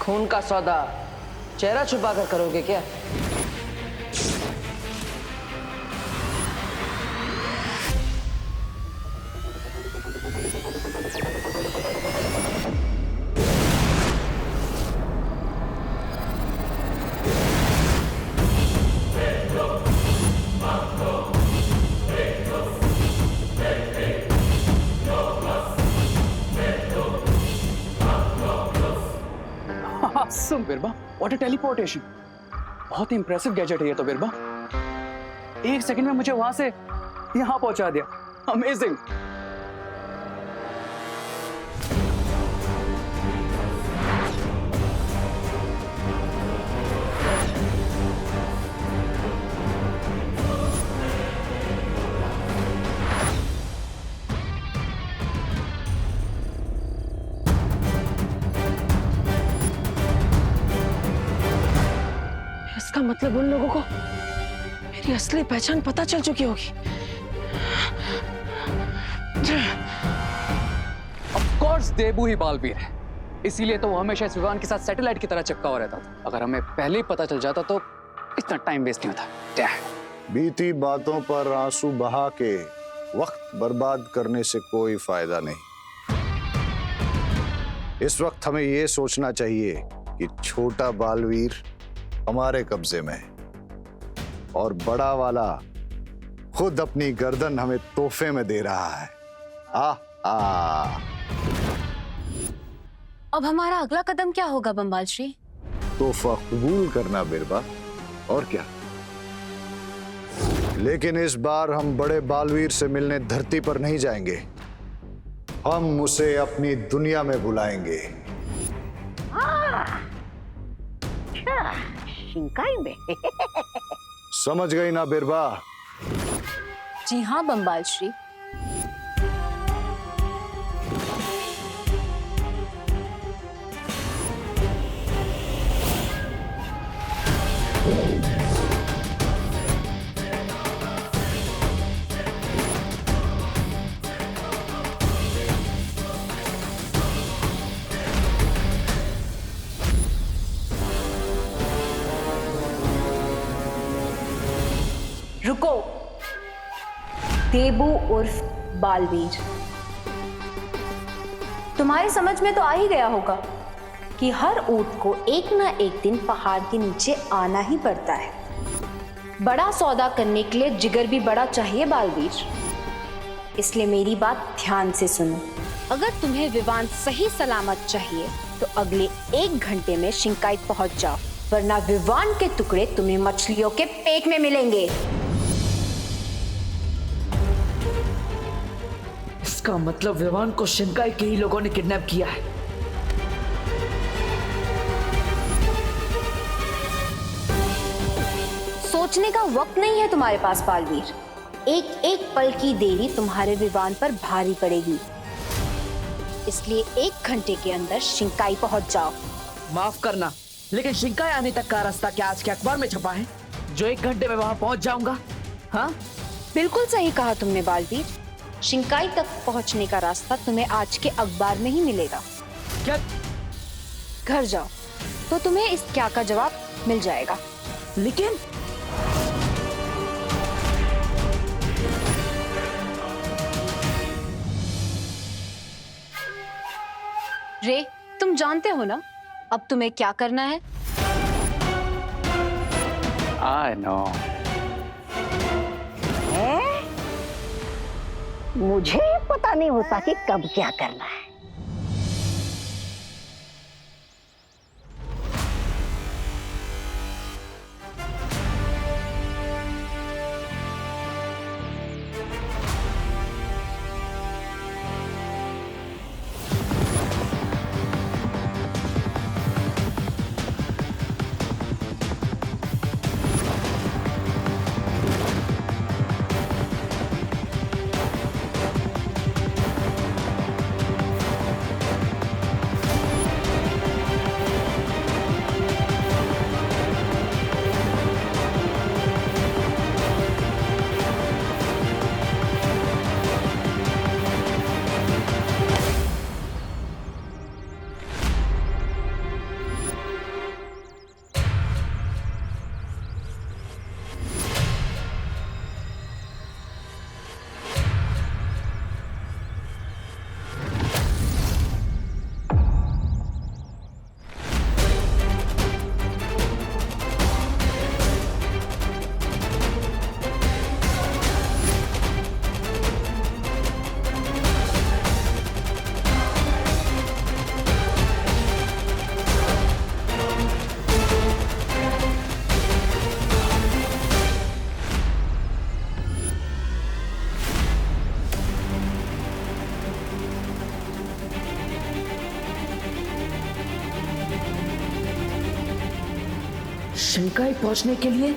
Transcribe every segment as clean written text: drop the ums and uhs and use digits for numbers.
खून का सौदा चेहरा छुपा कर करोगे क्या? Awesome, बिरबा, व्हाट अ टेलीपोर्टेशन। बहुत इंप्रेसिव गैजेट है ये तो बिरबा। 1 सेकंड में मुझे वहां से यहाँ पहुंचा दिया। अमेजिंग। इसका मतलब उन लोगों को मेरी असली पहचान पता चल चुकी होगी। ऑफ कोर्स देबू ही बालवीर है, इसीलिए तो वो हमेशा इस विमान के साथ सैटेलाइट की तरह चिपका हुआ रहता था। अगर हमें पहले ही पता चल जाता तो इतना टाइम वेस्ट नहीं होता। बीती बातों पर आंसू बहा के वक्त बर्बाद करने से कोई फायदा नहीं। इस वक्त हमें यह सोचना चाहिए कि छोटा बालवीर हमारे कब्जे में है और बड़ा वाला खुद अपनी गर्दन हमें तोहफे में दे रहा है। अब हमारा अगला कदम क्या होगा बम्बाल श्री? तोहफा कबूल करना बिरबा, और क्या। लेकिन इस बार हम बड़े बालवीर से मिलने धरती पर नहीं जाएंगे, हम उसे अपनी दुनिया में बुलाएंगे। शिंकाई में। समझ गई ना बिरबा? जी हाँ बम्बाल श्री। रुको, देबू उर्फ बालवीर, तुम्हारी समझ में तो आ ही गया होगा कि हर ऊंट को एक ना एक दिन पहाड़ के नीचे आना ही पड़ता है। बड़ा सौदा करने के लिए जिगर भी बड़ा चाहिए बालवीर, इसलिए मेरी बात ध्यान से सुनो। अगर तुम्हें विमान सही सलामत चाहिए तो अगले 1 घंटे में शिंकाई पहुंच जाओ, वरना विमान के टुकड़े तुम्हें मछलियों के पेट में मिलेंगे। इसका मतलब विमान को शिंकाई के ही लोगों ने किडनैप किया है। सोचने का वक्त नहीं है तुम्हारे पास बालवीर। एक एक पल की देरी तुम्हारे विमान पर भारी पड़ेगी, इसलिए 1 घंटे के अंदर शिंकाई पहुंच जाओ। माफ करना, लेकिन शिंकाई आने तक का रास्ता क्या आज के अखबार में छपा है जो 1 घंटे में वहां पहुंच जाऊंगा? हाँ, बिल्कुल सही कहा तुमने बालवीर। शिंकाई तक पहुंचने का रास्ता तुम्हें आज के अखबार में ही मिलेगा। क्या? घर जाओ तो तुम्हें इस क्या का जवाब मिल जाएगा। लेकिन रे, तुम जानते हो ना अब तुम्हें क्या करना है? I know. मुझे पता नहीं होता कि कब क्या करना है। शिंकाई पहुंचने के लिए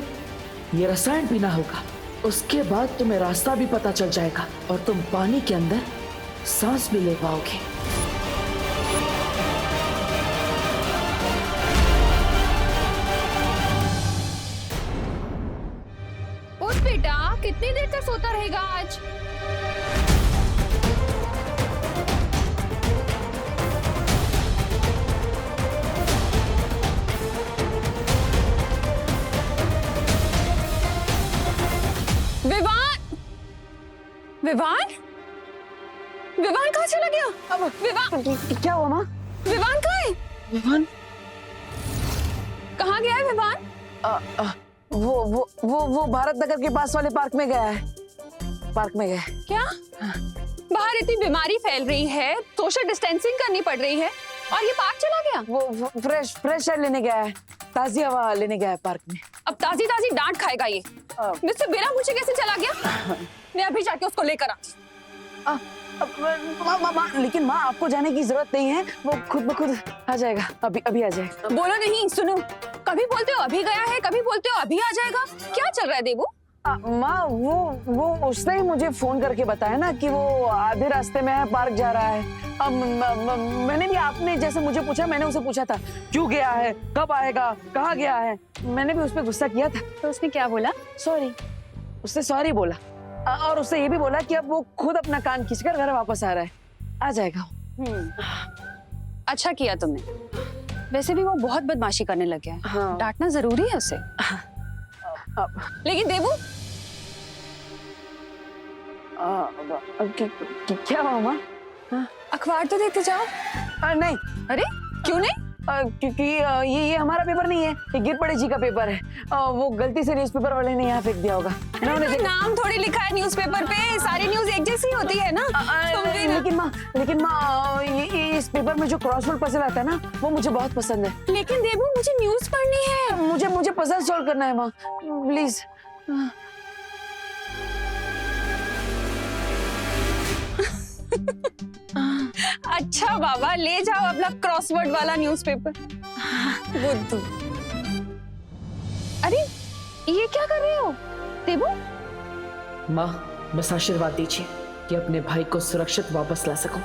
ये रसायन पीना होगा। उसके बाद तुम्हें रास्ता भी पता चल जाएगा और तुम पानी के अंदर सांस भी ले पाओगे। उठ बेटा, कितनी देर तक सोता रहेगा आज? विवान, विवान, विवान कहाँ चला गया? अब विवान क्या हुआ माँ? विवान कहाँ है? विवान, कहाँ गया है विवान? वो भारत नगर के पास वाले पार्क में गया है। पार्क में गया है। क्या बाहर इतनी बीमारी फैल रही है, सोशल डिस्टेंसिंग करनी पड़ रही है और ये पार्क चला गया? वो फ्रेश एयर लेने गया है, ताजी हवा लेने गया है पार्क में। अब ताजी ताजी डांट खाएगा ये। मुझसे बिना पूछे कैसे चला गया? मैं अभी जाके उसको लेकर आती। लेकिन माँ आपको जाने की जरूरत नहीं है, वो खुद ब खुद आ जाएगा। अभी आ जाएगा। बोलो नहीं, सुनो, कभी बोलते हो अभी गया है, कभी बोलते हो अभी आ जाएगा। क्या चल रहा है देवू? माँ वो उसने ही मुझे फोन करके बताया ना कि वो आधे रास्ते में है, पार्क जा रहा है। अब मैंने भी, आपने जैसे मुझे पूछा, मैंने उसे पूछा था क्यों गया है, कब आएगा, कहाँ गया है। मैंने भी उस पर गुस्सा किया था। तो उसने क्या बोला? सॉरी। उसने सॉरी बोला और उससे ये भी बोला कि अब वो खुद अपना कान खींचकर घर वापस आ रहा है, आ जाएगा। अच्छा किया तुमने। वैसे भी वो बहुत बदमाशी करने लग गया है। हाँ। डांटना जरूरी है उसे। लेकिन देवू, क्या हुआ माँ? अखबार तो देखते जाओ। नहीं। अरे क्यों नहीं? क्योंकि ये हमारा पेपर नहीं है, ये गिर पड़े जी का पेपर है। वो गलती से न्यूज़पेपर वाले ने यहाँ फेंक दिया होगा। तो नाम थोड़ी लिखा है न्यूज़पेपर पे, सारी न्यूज़ एक जैसी होती है ना। लेकिन माँ ये इस पेपर में जो क्रॉसवर्ड पजल आता है ना, वो मुझे बहुत पसंद है। लेकिन देवू, मुझे न्यूज़ पढ़नी है। मुझे पजल सॉल्व करना है माँ, प्लीज। अच्छा बाबा, ले जाओ अपना क्रॉसवर्ड वाला न्यूज़पेपर। बुद्धू। अरे ये क्या कर रहे हो देवू? माँ, बस आशीर्वाद दीजिए कि अपने भाई को सुरक्षित वापस ला सकूं।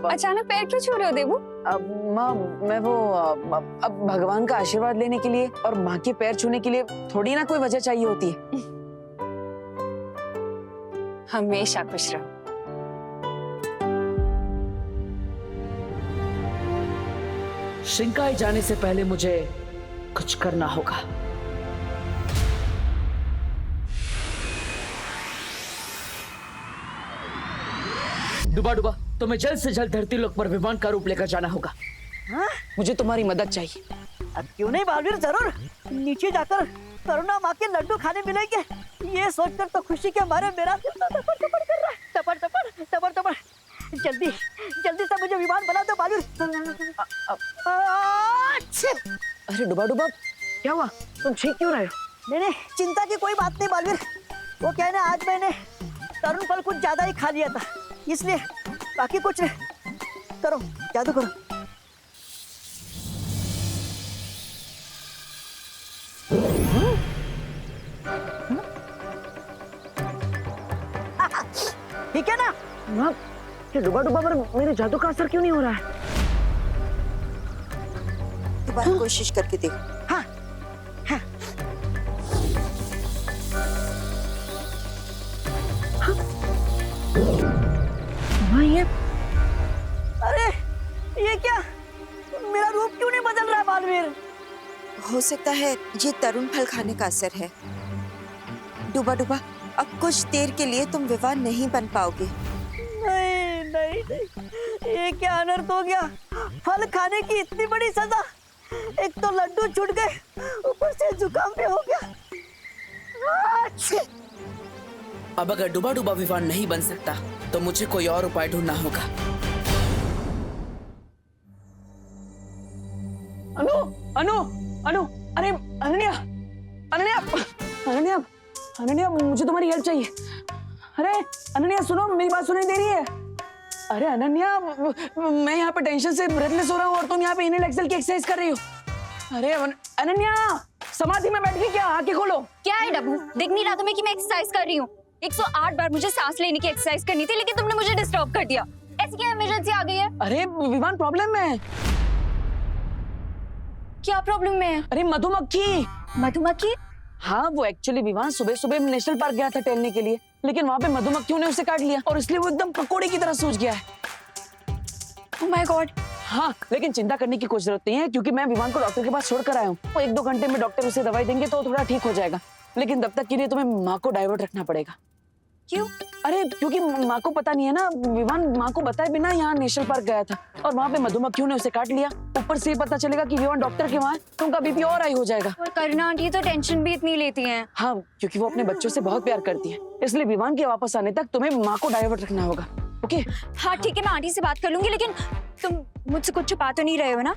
अचानक पैर क्यों छू रहे हो देवू? माँ मैं वो अब भगवान का आशीर्वाद लेने के लिए और माँ के पैर छूने के लिए थोड़ी ना कोई वजह चाहिए होती है। हमेशा खुश रहो। शिंकाई जाने से पहले मुझे कुछ करना होगा। डुबा डुबा, तुम्हें जल्द से जल्द धरती लोक पर विमान का रूप लेकर जाना होगा। मुझे तुम्हारी मदद चाहिए। अब क्यों नहीं बालवीर, जरूर। नीचे जाकर करुणा माँ के लड्डू खाने मिलेंगे, ये सोचकर तो खुशी के मारे मेरा दिल तो टपर टपर कर रहा है। टपर टपर टपर टपर। जल्दी जल्दी से मुझे विमान बना दो बालवीर। अरे डुबा डुबा, क्या हुआ? तुम ठीक क्यों रहे हो? नहीं, चिंता की कोई बात नहीं बालवीर। वो क्या है ना, आज मैंने तरुण फल कुछ ज्यादा ही खा लिया था, इसलिए। बाकी कुछ नहीं। करो, जादू करो। ठीक है ना? माँ, ये डुबा डुबा पर मेरे जादू का असर क्यों नहीं हो रहा है? दोबारा कोशिश करके देखो। हाँ हाँ। माँ ये अरे ये क्या, मेरा रूप क्यों नहीं बदल रहा बालवीर? हो सकता है ये तरुण फल खाने का असर है। डुबा डुबा, अब कुछ देर के लिए तुम विवान नहीं बन पाओगे। नहीं नहीं नहीं, ये क्या अनर्थ हो गया? फल खाने की इतनी बड़ी सजा। एक तो लड्डू छूट गए, ऊपर से जुकाम भी हो गया। अब अगर डुबा डुबा विमान नहीं बन सकता तो मुझे कोई और उपाय ढूंढना होगा। अनु अनु अनु, अरे अनन्या अनन्या अनन्या अनन्या, मुझे तुम्हारी हेल्प चाहिए। अरे अनन्या सुनो, मेरी बात सुनाई दे रही है? अरे अनन्या, मैं यहाँ पे टेंशन से ब्रेथलेस हो रहा हूँ और तुम यहाँ पे इनहेल एक्सेल की एक्सरसाइज कर रही हो। अरे अनन्या, समाधि में बैठ गई क्या? आंखें खोलो। क्या है डब्बू, दिख नहीं रहा तुम्हें कि मैं एक्सरसाइज कर रही हूँ? 108 बार मुझे सांस लेने की एक्सरसाइज करनी थी, लेकिन तुमने मुझे डिस्टर्ब कर दिया। ऐसी क्या इमरजेंसी आ गई है? अरे विमान प्रॉब्लम में है। क्या प्रॉब्लम में है? अरे मधुमक्खी। मधुमक्खी? हाँ, वो एक्चुअली विमान सुबह सुबह नेशनल पार्क गया था टहलने के लिए, लेकिन वहाँ पे मधुमक्खियों ने उसे काट लिया और इसलिए वो एकदम पकोड़े की तरह सूज गया है। Oh my God. हाँ, लेकिन चिंता करने की कोई जरूरत नहीं है, क्योंकि मैं विमान को डॉक्टर के पास छोड़कर आया हूँ। वो 1-2 घंटे में डॉक्टर उसे दवाई देंगे तो थोड़ा ठीक हो जाएगा, लेकिन तब तक के लिए तुम्हें माँ को डाइवर्ट रखना पड़ेगा। क्यों? अरे क्योंकि माँ को पता नहीं है ना, विमान माँ को बताए बिना यहाँ नेशनल पार्क गया था और वहाँ पे मधुमक्खियों ने उसे काट लिया। ऊपर से पता चलेगा कि विमान डॉक्टर के वहाँ है तो उनका बीपी और हाई हो जाएगा। और करुणा आंटी तो टेंशन भी इतनी लेती हैं। हाँ, क्योंकि वो अपने बच्चों से बहुत प्यार करती है, इसलिए विमान के वापस आने तक तुम्हें माँ को डाइवर्ट रखना होगा। ओके? हाँ ठीक है, मैं आंटी से बात कर लूंगी, लेकिन तुम मुझसे कुछ छुपा तो नहीं रहे हो ना?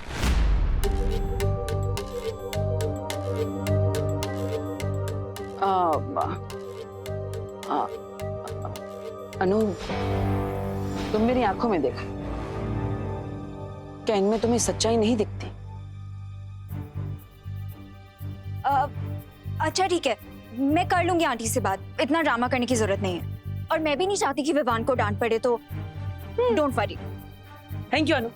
अनु, तुम मेरी आंखों में देखो, क्या इनमें तुम्हें सच्चाई नहीं दिखती? अच्छा ठीक है, मैं कर लूंगी आंटी से बात, इतना ड्रामा करने की जरूरत नहीं है। और मैं भी नहीं चाहती कि विवान को डांट पड़े, तो डोंट वरी। थैंक यू अनु।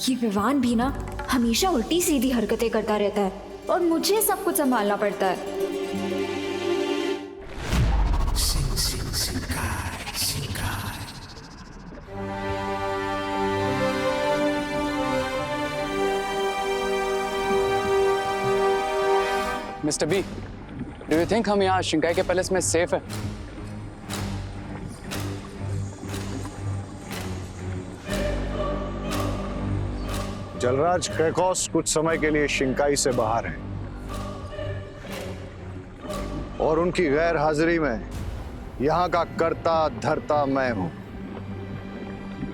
ये विवान भी ना हमेशा उल्टी सीधी हरकतें करता रहता है और मुझे सब कुछ संभालना पड़ता है। Mister B, do you think हम यहाँ शिंकाई के पैलेस में सेफ है? जलराज कैकॉस कुछ समय के लिए शिंकाई से बाहर है और उनकी गैर हाजिरी में यहाँ का कर्ता धर्ता मैं हूं,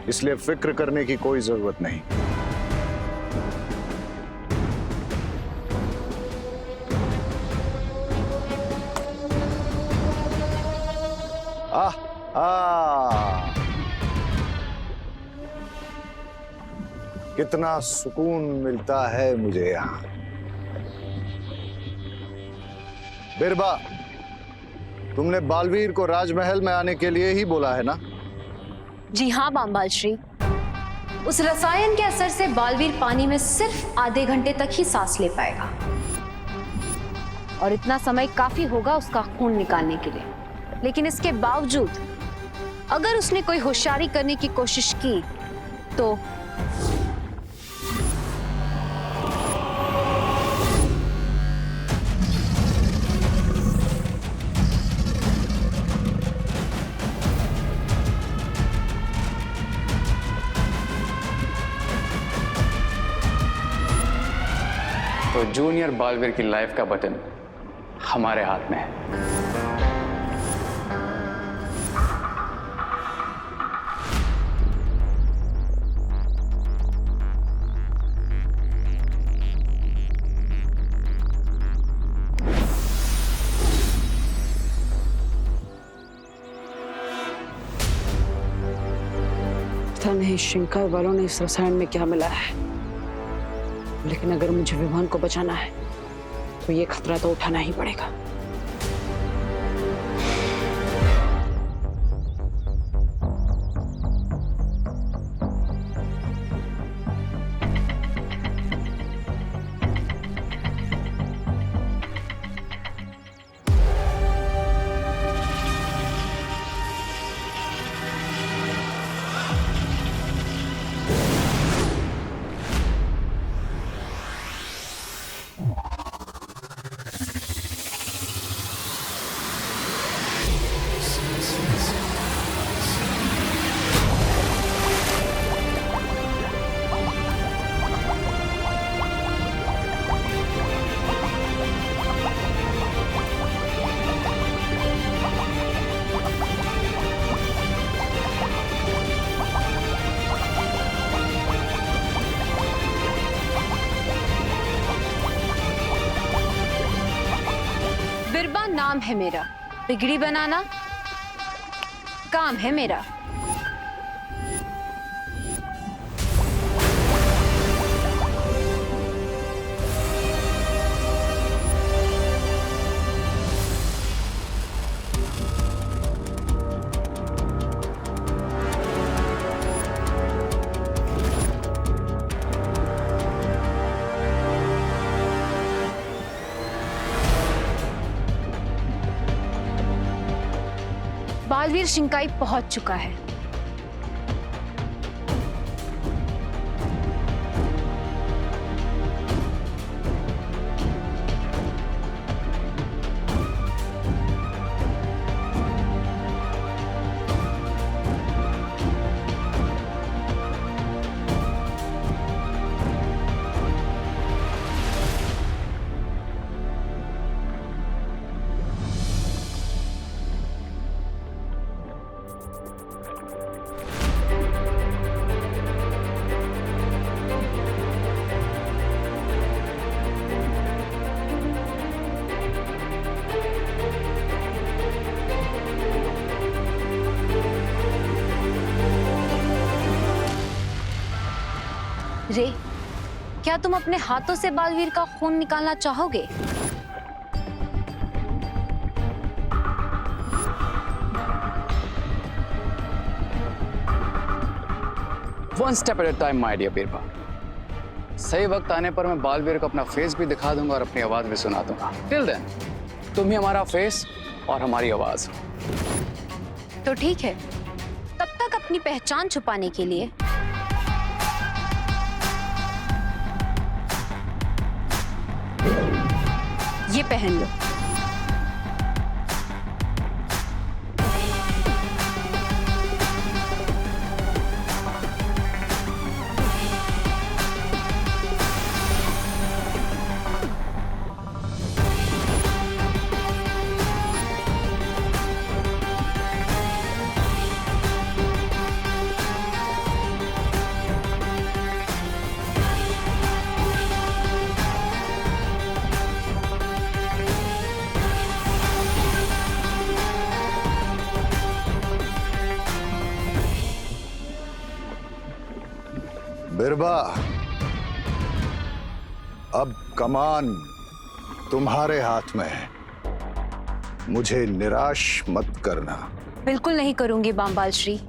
इसलिए फिक्र करने की कोई जरूरत नहीं। कितना सुकून मिलता है मुझे यहाँ। बिरबा, तुमने बालवीर को राजमहल में आने के लिए ही बोला है ना? जी हाँ बामबाल श्री, उस रसायन के असर से बालवीर पानी में सिर्फ आधे घंटे तक ही सांस ले पाएगा और इतना समय काफी होगा उसका खून निकालने के लिए। लेकिन इसके बावजूद अगर उसने कोई होशियारी करने की कोशिश की तो तो जूनियर बालवीर की लाइफ का बटन हमारे हाथ में है। पता नहीं शिंकाई वालों ने इस रसायन में क्या मिला है, लेकिन अगर मुझे विमान को बचाना है तो ये खतरा तो उठाना ही पड़ेगा। बिरबा नाम है मेरा, बिगड़ी बनाना काम है मेरा। बालवीर शिंकाई पहुंच चुका है। रे, क्या तुम अपने हाथों से बालवीर का खून निकालना चाहोगे? One step at a time my dear Birbal. सही वक्त आने पर मैं बालवीर को अपना फेस भी दिखा दूंगा और अपनी आवाज भी सुना दूंगा। टिल देन तुम ही हमारा फेस और हमारी आवाज। तो ठीक है, तब तक अपनी पहचान छुपाने के लिए ये पहन लो। बिरबा, अब कमान तुम्हारे हाथ में है। मुझे निराश मत करना। बिल्कुल नहीं करूंगी बामबाल श्री।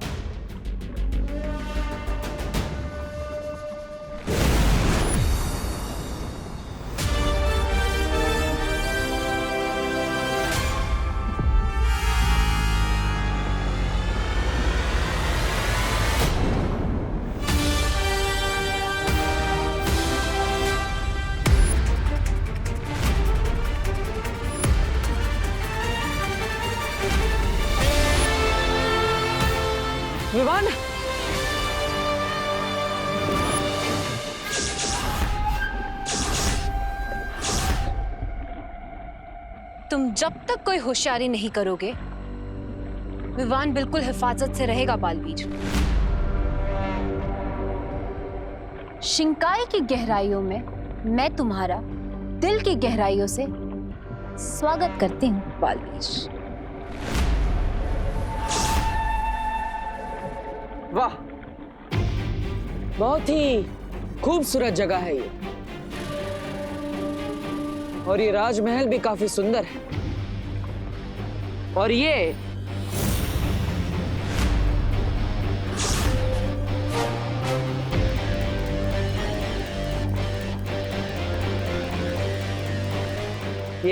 विवान, तुम जब तक कोई होशियारी नहीं करोगे, विवान बिल्कुल हिफाजत से रहेगा बालवीर। शिंकाई की गहराइयों में मैं तुम्हारा दिल की गहराइयों से स्वागत करती हूँ बालवीर। वाह, बहुत ही खूबसूरत जगह है ये, और ये राजमहल भी काफी सुंदर है। और ये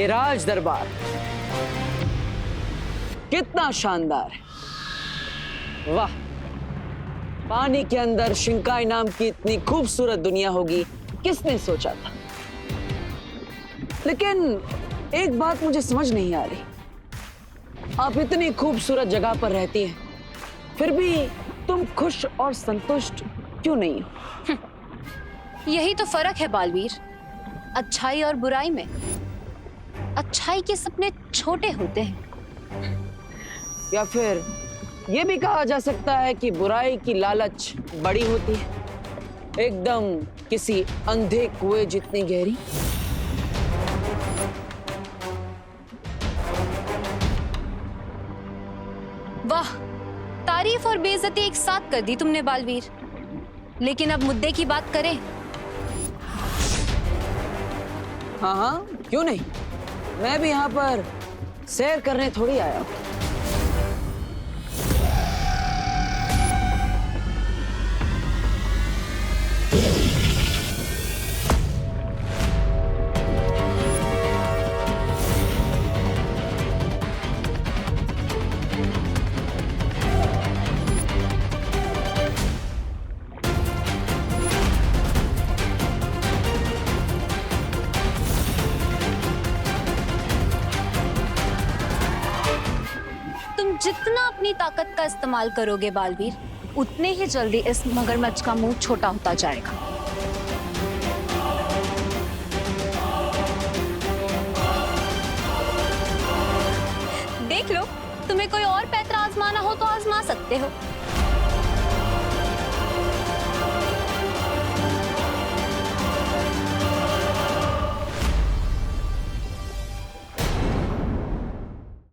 राज दरबार कितना शानदार है। वाह, पानी के अंदर शिंकाई नाम की इतनी खूबसूरत दुनिया होगी, किसने सोचा था। लेकिन एक बात मुझे समझ नहीं आ रही, आप इतनी खूबसूरत जगह पर रहती हैं, फिर भी तुम खुश और संतुष्ट क्यों नहीं हो? यही तो फर्क है बालवीर, अच्छाई और बुराई में। अच्छाई के सपने छोटे होते हैं, या फिर ये भी कहा जा सकता है कि बुराई की लालच बड़ी होती है, एकदम किसी अंधे कुएं जितनी गहरी। वाह, तारीफ और बेइज्जती एक साथ कर दी तुमने बालवीर। लेकिन अब मुद्दे की बात करें। हाँ हाँ, क्यों नहीं, मैं भी यहाँ पर सैर करने थोड़ी आया हूँ। जितना अपनी ताकत का इस्तेमाल करोगे बालवीर, उतने ही जल्दी इस मगरमच्छ का मुंह छोटा होता जाएगा। देख लो, तुम्हें कोई और पैतरा आजमाना हो तो आजमा सकते हो।